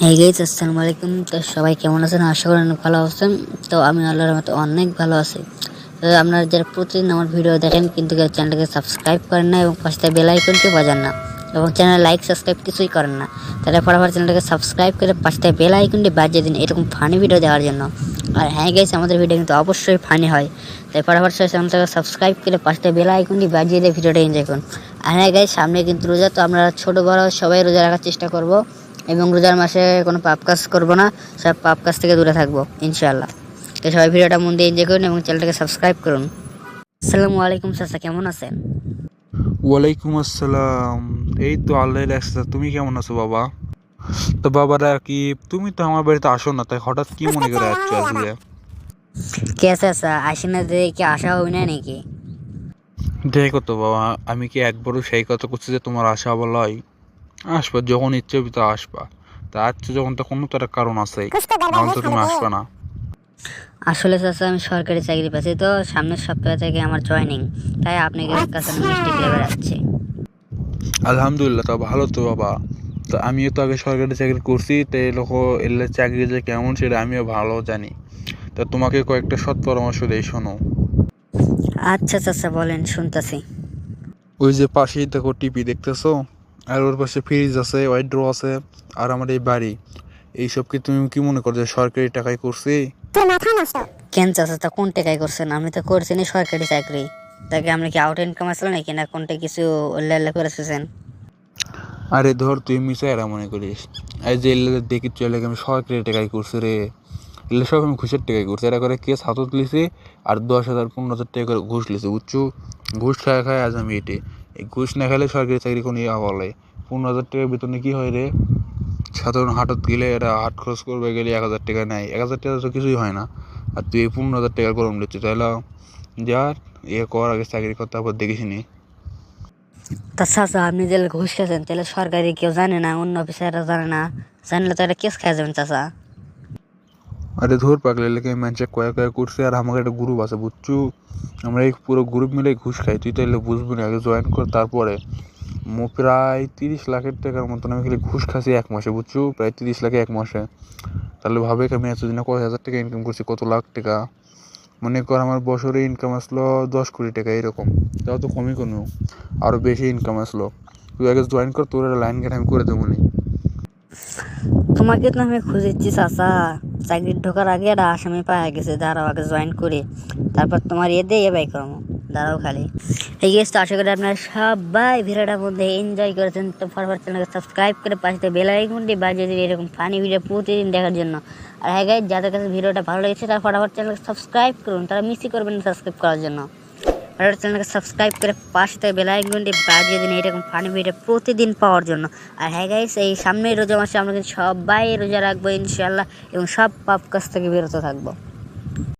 এই গাইস, আসসালামু আলাইকুম। তো সবাই কেমন আছেন? আশা করি অনেক ভালো আছেন। তো আমি আল্লাহর রহমতে অনেক ভালো আছি। তো আপনারা যারা প্রতিদিন আমার ভিডিও দেখেন কিন্তু চ্যানেলটাকে সাবস্ক্রাইব করেন না এবং পাশে বেল আইকনটি বাজান না এবং চ্যানেল লাইক সাবস্ক্রাইব কিছুই করেন না, তাহলে ফটাফট চ্যানেলটাকে সাবস্ক্রাইব করে পাশে বেল আইকনটি বাজিয়ে দিন এরকম ফানি ভিডিও দেওয়ার জন্য। আর হ্যাঁ গাইস, আমাদের ভিডিও কিন্তু অবশ্যই ফানি হয়, তাই ফটাফট চ্যানেলটাকে সাবস্ক্রাইব করে পাশে বেল আইকনটি বাজিয়ে দিয়ে ভিডিওটা এনজয় করুন। আর হ্যাঁ গাইস, সামনে কিন্তু রোজা, তো আমরা ছোটো বড় সবাই রোজা রাখার চেষ্টা করব এবং রোজার মাসে কোনো পাপ কাজ করবো না, সব পাপ কাজ থেকে দূরে থাকবো ইনশাআল্লাহ। তো সবাই ভিডিওটা মন দিয়ে এনজয় করুন এবং চ্যানেলটাকে সাবস্ক্রাইব করুন। আসসালামু আলাইকুম চাচা, কেমন আছেন? ওয়ালাইকুম আসসালাম। এই তো আল্লাহ রাখছে। তুমি কেমন আছো বাবা? তো বাবারা কি, তুমি তো আমার বাড়িতে আসো না, তাই হঠাৎ কি মনে করে আসছো আজকে? কে চাচা আসি না যে কি আসা হই না নাকি? দেখো তো বাবা, আমি কি একবারও সেই কথা করছি যে তোমার আশা বলাই? আসবা যখন ইচ্ছে হবে তা আসবা। তা আসছো যখন, তো কোনো তো একটা কারণ আছেই, নাহলে তো তুমি আসবা না। আসলে চাচা আমি সরকারি চাকরি পাচ্ছি, তো সামনের সপ্তাহ থেকে আমার জয়েনিং, তাই আপনাকে কাছে মিষ্টি খেয়ে বেড়াচ্ছি। আলহামদুলিল্লাহ, তা ভালো তো বাবা। তো আমিও তো আগে সরকারি চাকরি করছি, তাই লোক এলে চাকরি যে কেমন সেটা আমিও ভালো জানি। তা তোমাকে কয়েকটা সৎ পরামর্শ দেই, শোনো। আচ্ছা চাচা, বলেন, শুনতেছি। ওই যে পাশেই দেখো টিভি দেখতেছো, আর ওর পাশে ফ্রিজ আছে, ওয়াইড্রো আছে, আর আমার এই বাড়ি, এইসব কি তুমি কি মনে করো যে সরকারি টাকায় করছি? কেন চাচা, তা কোন টাকায় করছেন? আমি তো করছি না সরকারি চাকরি, তাকে আপনি কি আউট ইনকাম আসলে নাকি না কোনটা কিছু উল্লেখ করেছেন? আরে ধর, তুই মিশে এরা মনে করিস এই যে এলে দেখি চলে আমি সরকারি টাকায় করছি রে। এলে সব আমি ঘুষের টাকায় করছি, এরা করে কেস হাতত লিছি আর 10,000 15,000 টাকা করে ঘুষ লিছি, বুঝছো? ঘুষ খায় খায় আজ আমি এটি। এই ঘুষ না খেলে সরকারি চাকরি কোনো বলে 15,000 টাকার বেতনে কি হয় রে? সাধারণ হাটত গেলে এরা হাট খরচ করবে গেলে 1,000 টাকা নেয়, 1,000 টাকা তো কিছুই হয় না। আর তুই এই 15,000 টাকার গরম দিচ্ছিস, তাহলে যার কর আগে চাকরি করতে, তারপর দেখিস নি। তা চাচা, আপনি যে ঘুষ খেয়েছেন তাহলে সরকারি কেউ জানে না, অন্য অফিসাররা জানে না? জানলে তো এটা কেস খেয়ে যাবেন চাচা। আরে ধর পাগলা, লেগে মানুষে কয়েক কয়েক করছে, আর আমাকে একটা গ্রুপ আছে, বুঝছো? আমরা এই পুরো গ্রুপ মিলে ঘুষ খাই, তুই তাইলে বুঝবি না, আগে জয়েন কর তারপরে। প্রায় 30 লাখের টাকার মতন আমি খালি ঘুষ খাসি এক মাসে, বুঝছো? প্রায় 30 লাখে এক মাসে। তাহলে ভাবে আমি এতদিনে কয় হাজার টাকা ইনকাম করছি, কত লাখ টাকা। মনে কর আমার বছরে ইনকাম আসলো 10 কোটি টাকা এরকম, তাও তো কমই কোনো, আরও বেশি ইনকাম আসলো। তুই আগে জয়েন কর, তোর একটা লাইন গেট আমি করে দেবো নি। তোমাকে তো আমি খুঁজেছি চাচা, চাকরি ঢোকার আগে একটা আসামি পাওয়া গেছে, দাঁড়াও আগে জয়েন করে তারপর তোমার দিয়ে এ বাই করবো। দাঁড়াও খালি। এই গেছে, তো আশা করি আপনারা সবাই ভিডিওটার মধ্যে এনজয় করেছেন। তো ফরওয়ার্ড চ্যানেলকে সাবস্ক্রাইব করে পাশে বেল আইকনটি বাজিয়ে দিন এরকম ফানি ভিডিও প্রতিদিন দেখার জন্য। আর হ্যাঁ গাইস, যাদের কাছে ভিডিওটা ভালো লেগেছে তারা ফটাফট চ্যানেলকে সাবস্ক্রাইব করুন, তারা মিসই করবেন না সাবস্ক্রাইব করার জন্য। ফটাফট চ্যানেলকে সাবস্ক্রাইব করে পাশে থেকে বেল আইকনটি বাজিয়ে দিন এরকম ফানি ভিডিও প্রতিদিন পাওয়ার জন্য। আর হ্যাঁ গাইস, এই সামনের রোজা মাসে আমরা কিন্তু সবাই রোজা রাখবো ইনশাআল্লাহ এবং সব পাপ কাজ থেকে বিরত থাকবো।